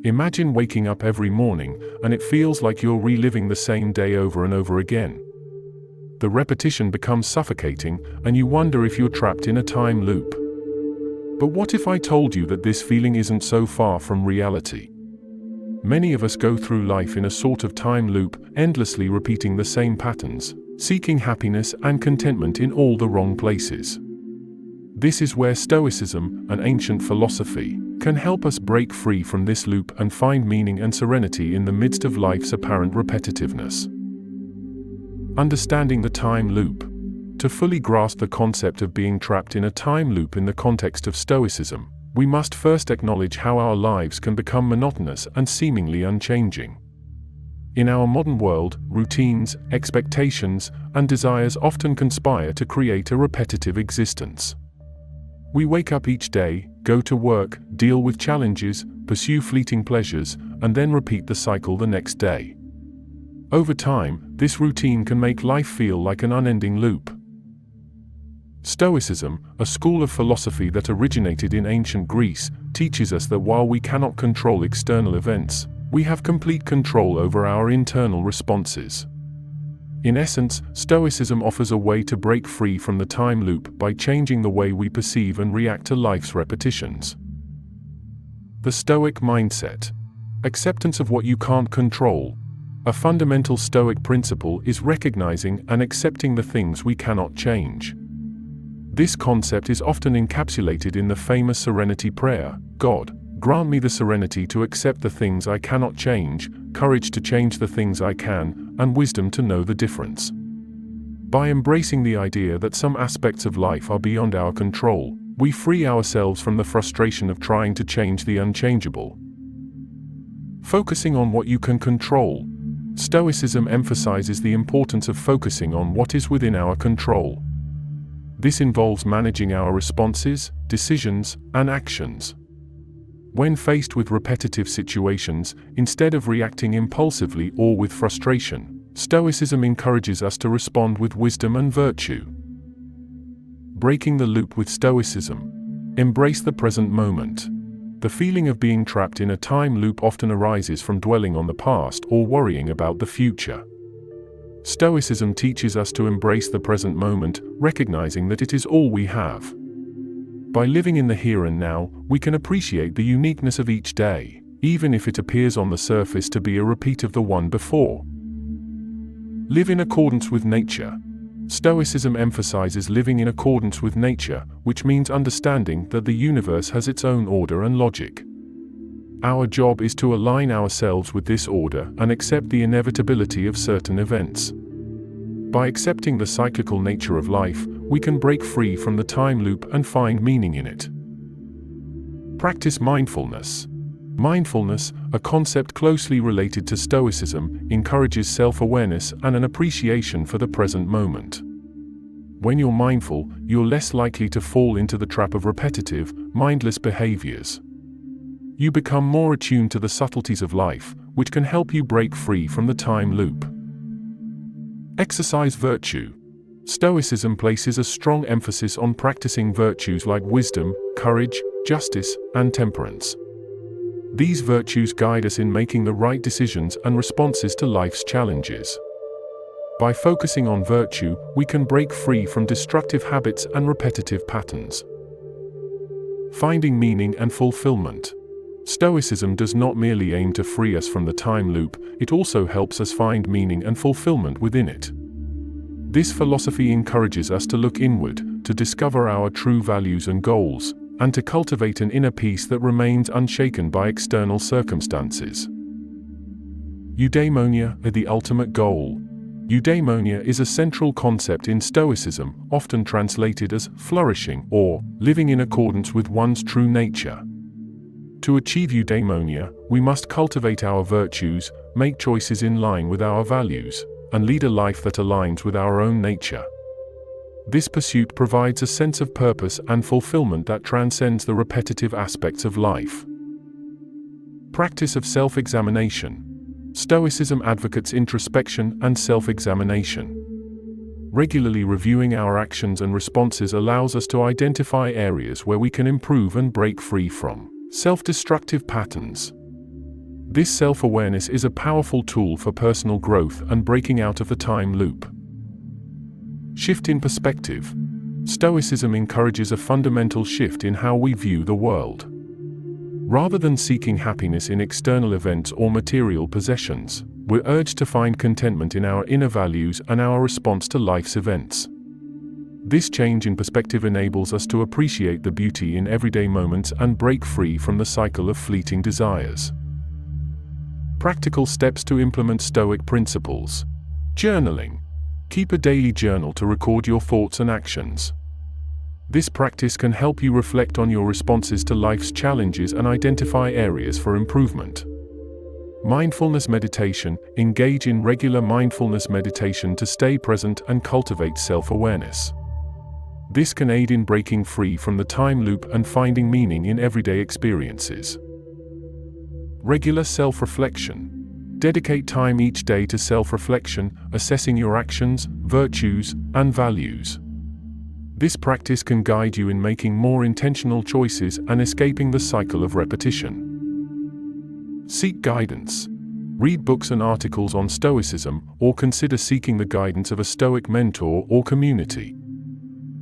Imagine waking up every morning and it feels like you're reliving the same day over and over again. The repetition becomes suffocating and you wonder if you're trapped in a time loop. But what if I told you that this feeling isn't so far from reality? Many of us go through life in a sort of time loop, endlessly repeating the same patterns, seeking happiness and contentment in all the wrong places. This is where Stoicism, an ancient philosophy, can help us break free from this loop and find meaning and serenity in the midst of life's apparent repetitiveness. Understanding the time loop. To fully grasp the concept of being trapped in a time loop in the context of Stoicism, we must first acknowledge how our lives can become monotonous and seemingly unchanging. In our modern world, routines, expectations, and desires often conspire to create a repetitive existence. We wake up each day, go to work, deal with challenges, pursue fleeting pleasures, and then repeat the cycle the next day. Over time, this routine can make life feel like an unending loop. Stoicism, a school of philosophy that originated in ancient Greece, teaches us that while we cannot control external events, we have complete control over our internal responses. In essence, Stoicism offers a way to break free from the time loop by changing the way we perceive and react to life's repetitions. The Stoic mindset. Acceptance of what you can't control. A fundamental Stoic principle is recognizing and accepting the things we cannot change. This concept is often encapsulated in the famous serenity prayer: God, grant me the serenity to accept the things I cannot change, courage to change the things I can, and wisdom to know the difference. By embracing the idea that some aspects of life are beyond our control, we free ourselves from the frustration of trying to change the unchangeable. Focusing on what you can control. Stoicism emphasizes the importance of focusing on what is within our control. This involves managing our responses, decisions, and actions. When faced with repetitive situations, instead of reacting impulsively or with frustration, Stoicism encourages us to respond with wisdom and virtue. Breaking the loop with Stoicism. Embrace the present moment. The feeling of being trapped in a time loop often arises from dwelling on the past or worrying about the future. Stoicism teaches us to embrace the present moment, recognizing that it is all we have. By living in the here and now, we can appreciate the uniqueness of each day, even if it appears on the surface to be a repeat of the one before. Live in accordance with nature. Stoicism emphasizes living in accordance with nature, which means understanding that the universe has its own order and logic. Our job is to align ourselves with this order and accept the inevitability of certain events. By accepting the cyclical nature of life, we can break free from the time loop and find meaning in it. Practice mindfulness. Mindfulness, a concept closely related to Stoicism, encourages self-awareness and an appreciation for the present moment. When you're mindful, you're less likely to fall into the trap of repetitive, mindless behaviors. You become more attuned to the subtleties of life, which can help you break free from the time loop. Exercise virtue. Stoicism places a strong emphasis on practicing virtues like wisdom, courage, justice, and temperance. These virtues guide us in making the right decisions and responses to life's challenges. By focusing on virtue, we can break free from destructive habits and repetitive patterns. Finding meaning and fulfillment. Stoicism does not merely aim to free us from the time loop, it also helps us find meaning and fulfillment within it. This philosophy encourages us to look inward, to discover our true values and goals, and to cultivate an inner peace that remains unshaken by external circumstances. Eudaimonia, the ultimate goal. Eudaimonia is a central concept in Stoicism, often translated as flourishing or living in accordance with one's true nature. To achieve eudaimonia, we must cultivate our virtues, make choices in line with our values, and lead a life that aligns with our own nature. This pursuit provides a sense of purpose and fulfillment that transcends the repetitive aspects of life. Practice of self-examination. Stoicism advocates introspection and self-examination. Regularly reviewing our actions and responses allows us to identify areas where we can improve and break free from self-destructive patterns. This self-awareness is a powerful tool for personal growth and breaking out of the time loop. Shift in perspective. Stoicism encourages a fundamental shift in how we view the world. Rather than seeking happiness in external events or material possessions, we're urged to find contentment in our inner values and our response to life's events. This change in perspective enables us to appreciate the beauty in everyday moments and break free from the cycle of fleeting desires. Practical steps to implement Stoic principles. Journaling. Keep a daily journal to record your thoughts and actions. This practice can help you reflect on your responses to life's challenges and identify areas for improvement. Mindfulness meditation. Engage in regular mindfulness meditation to stay present and cultivate self-awareness. This can aid in breaking free from the time loop and finding meaning in everyday experiences. Regular self-reflection. Dedicate time each day to self-reflection, assessing your actions, virtues, and values. This practice can guide you in making more intentional choices and escaping the cycle of repetition. Seek guidance. Read books and articles on Stoicism, or consider seeking the guidance of a Stoic mentor or community.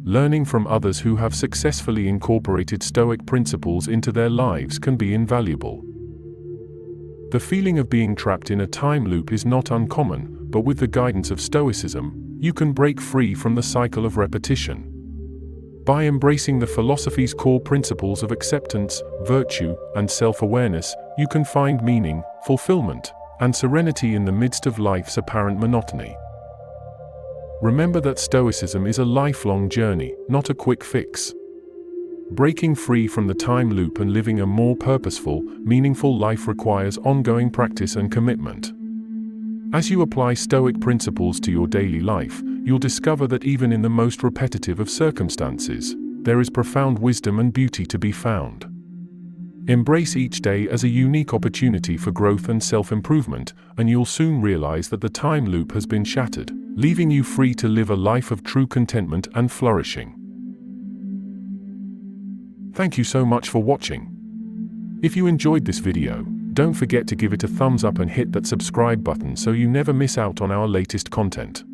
Learning from others who have successfully incorporated Stoic principles into their lives can be invaluable. The feeling of being trapped in a time loop is not uncommon, but with the guidance of Stoicism, you can break free from the cycle of repetition. By embracing the philosophy's core principles of acceptance, virtue, and self-awareness, you can find meaning, fulfillment, and serenity in the midst of life's apparent monotony. Remember that Stoicism is a lifelong journey, not a quick fix. Breaking free from the time loop and living a more purposeful, meaningful life requires ongoing practice and commitment. As you apply Stoic principles to your daily life, you'll discover that even in the most repetitive of circumstances, there is profound wisdom and beauty to be found. Embrace each day as a unique opportunity for growth and self-improvement, and you'll soon realize that the time loop has been shattered, leaving you free to live a life of true contentment and flourishing. Thank you so much for watching. If you enjoyed this video, don't forget to give it a thumbs up and hit that subscribe button so you never miss out on our latest content.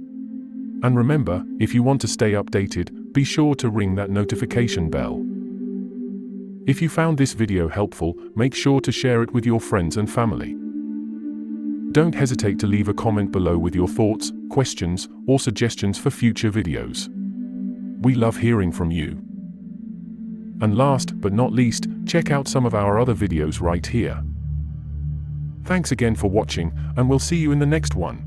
And remember, if you want to stay updated, be sure to ring that notification bell. If you found this video helpful, make sure to share it with your friends and family. Don't hesitate to leave a comment below with your thoughts, questions, or suggestions for future videos. We love hearing from you. And last but not least, check out some of our other videos right here. Thanks again for watching, and we'll see you in the next one.